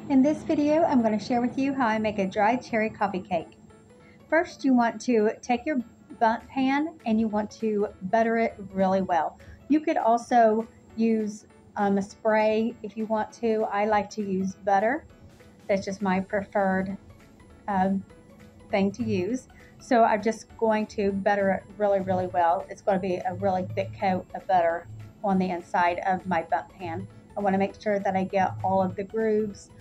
In this video, I'm going to share with you how I make a dried cherry coffee cake. First, you want to take your bundt pan and you want to butter it really well. You could also use a spray if you want to. I like to use butter. That's just my preferred thing to use. So I'm just going to butter it really well. It's going to be a really thick coat of butter on the inside of my bundt pan. I want to make sure that I get all of the grooves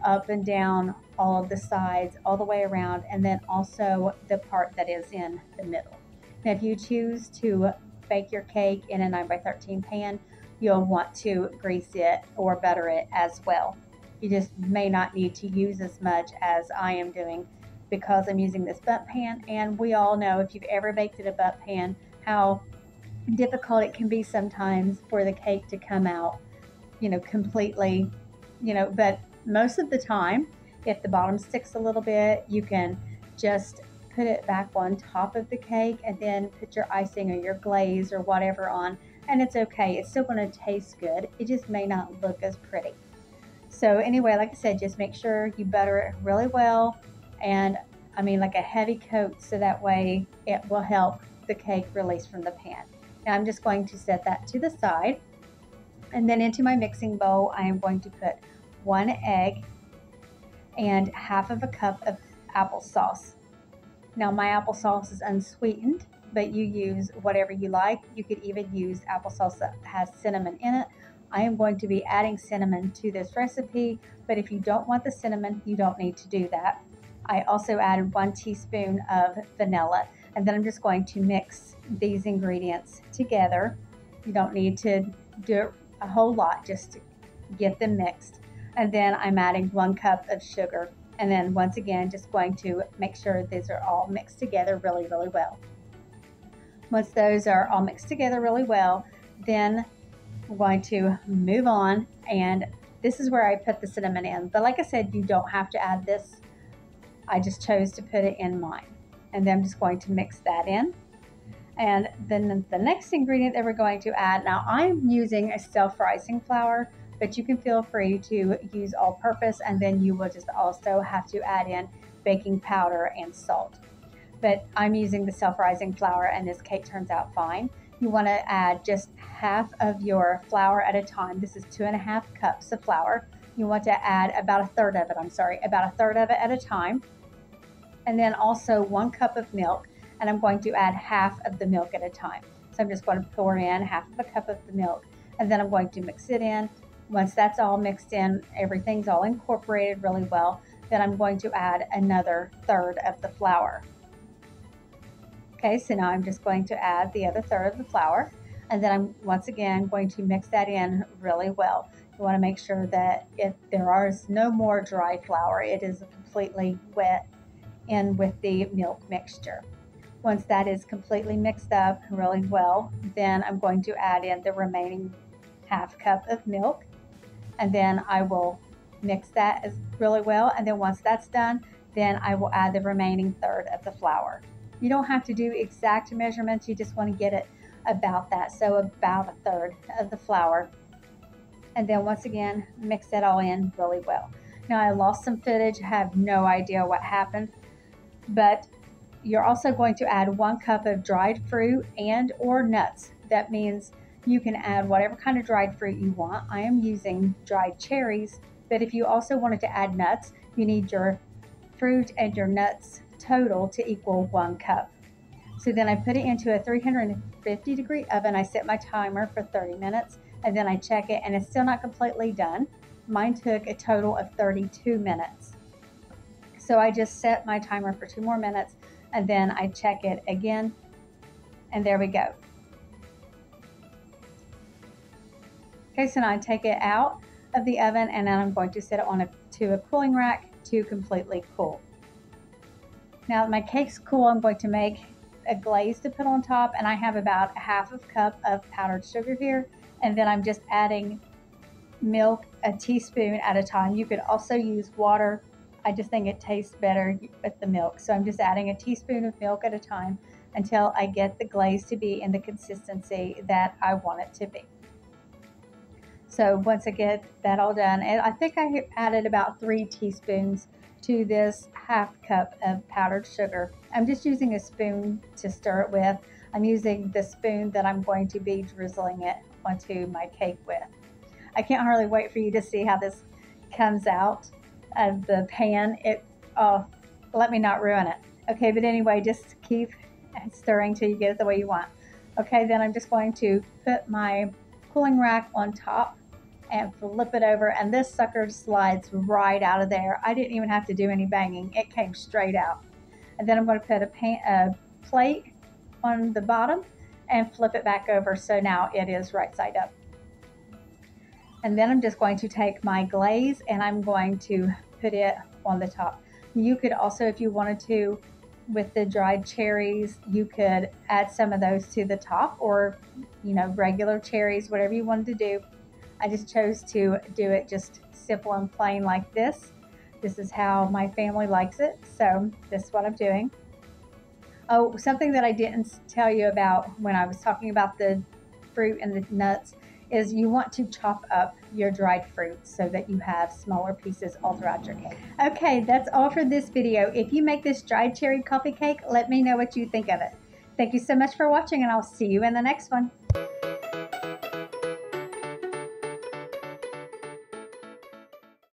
up and down, all of the sides, all the way around, and then also the part that is in the middle. Now, if you choose to bake your cake in a 9x13 pan, you'll want to grease it or butter it as well. You just may not need to use as much as I am doing because I'm using this bundt pan, and we all know, if you've ever baked in a bundt pan, how difficult it can be sometimes for the cake to come out, completely, but most of the time, if the bottom sticks a little bit, you can just put it back on top of the cake and then put your icing or your glaze or whatever on, and it's okay. It's still going to taste good. It just may not look as pretty. So anyway, like I said, just make sure you butter it really well, and I mean like a heavy coat, so that way it will help the cake release from the pan. Now I'm just going to set that to the side, and then into my mixing bowl I am going to put 1 egg and half of a cup of applesauce. Now my applesauce is unsweetened, but you use whatever you like. You could even use applesauce that has cinnamon in it. I am going to be adding cinnamon to this recipe, but if you don't want the cinnamon, you don't need to do that. I also added 1 teaspoon of vanilla, and then I'm just going to mix these ingredients together. You don't need to do a whole lot, just to get them mixed. And then I'm adding 1 cup of sugar, and then once again just going to make sure these are all mixed together really well. Once those are all mixed together really well, then we're going to move on, and this is where I put the cinnamon in. But like I said, you don't have to add this. I just chose to put it in mine, and then I'm just going to mix that in. And then the next ingredient that we're going to add, now I'm using a self-rising flour, but you can feel free to use all-purpose, and then you will just also have to add in baking powder and salt. But I'm using the self-rising flour, and this cake turns out fine. You want to add just half of your flour at a time. This is 2.5 cups of flour. You want to add about a third of it at a time. And then also 1 cup of milk, and I'm going to add half of the milk at a time. So I'm just going to pour in half of a cup of the milk, and then I'm going to mix it in. Once that's all mixed in, everything's all incorporated really well, then I'm going to add another third of the flour. Okay, so now I'm just going to add the other third of the flour, and then I'm once again going to mix that in really well. You want to make sure that there is no more dry flour. It is completely wet in with the milk mixture. Once that is completely mixed up really well, then I'm going to add in the remaining half cup of milk, and then I will mix that really well, and then once that's done, then I will add the remaining third of the flour. You don't have to do exact measurements, you just want to get it about that, so about a third of the flour, and then once again mix that all in really well. Now I lost some footage, I have no idea what happened, but you're also going to add 1 cup of dried fruit and or nuts. That means you can add whatever kind of dried fruit you want. I am using dried cherries, but if you also wanted to add nuts, you need your fruit and your nuts total to equal 1 cup. So then I put it into a 350-degree oven. I set my timer for 30 minutes, and then I check it, and it's still not completely done. Mine took a total of 32 minutes. So I just set my timer for 2 more minutes, and then I check it again, and there we go. Okay, so now I take it out of the oven, and then I'm going to set it on to a cooling rack to completely cool. Now that my cake's cool, I'm going to make a glaze to put on top, and I have about a half a cup of powdered sugar here, and then I'm just adding milk a teaspoon at a time. You could also use water. I just think it tastes better with the milk, so I'm just adding a teaspoon of milk at a time until I get the glaze to be in the consistency that I want it to be. So once I get that all done, and I think I added about 3 teaspoons to this half cup of powdered sugar. I'm just using a spoon to stir it with. I'm using the spoon that I'm going to be drizzling it onto my cake with. I can't hardly wait for you to see how this comes out of the pan. Let me not ruin it. Okay, but anyway, just keep stirring till you get it the way you want. Okay, then I'm just going to put my cooling rack on top and flip it over, and this sucker slides right out of there. I didn't even have to do any banging. It came straight out. And then I'm going to put a plate on the bottom and flip it back over, so now it is right side up. And then I'm just going to take my glaze and I'm going to put it on the top. You could also, if you wanted to, with the dried cherries, you could add some of those to the top, or regular cherries, whatever you wanted to do. I just chose to do it just simple and plain like this. This is how my family likes it, so this is what I'm doing. Oh, something that I didn't tell you about when I was talking about the fruit and the nuts is you want to chop up your dried fruit so that you have smaller pieces all throughout your cake. Okay, that's all for this video. If you make this dried cherry coffee cake, let me know what you think of it. Thank you so much for watching, and I'll see you in the next one.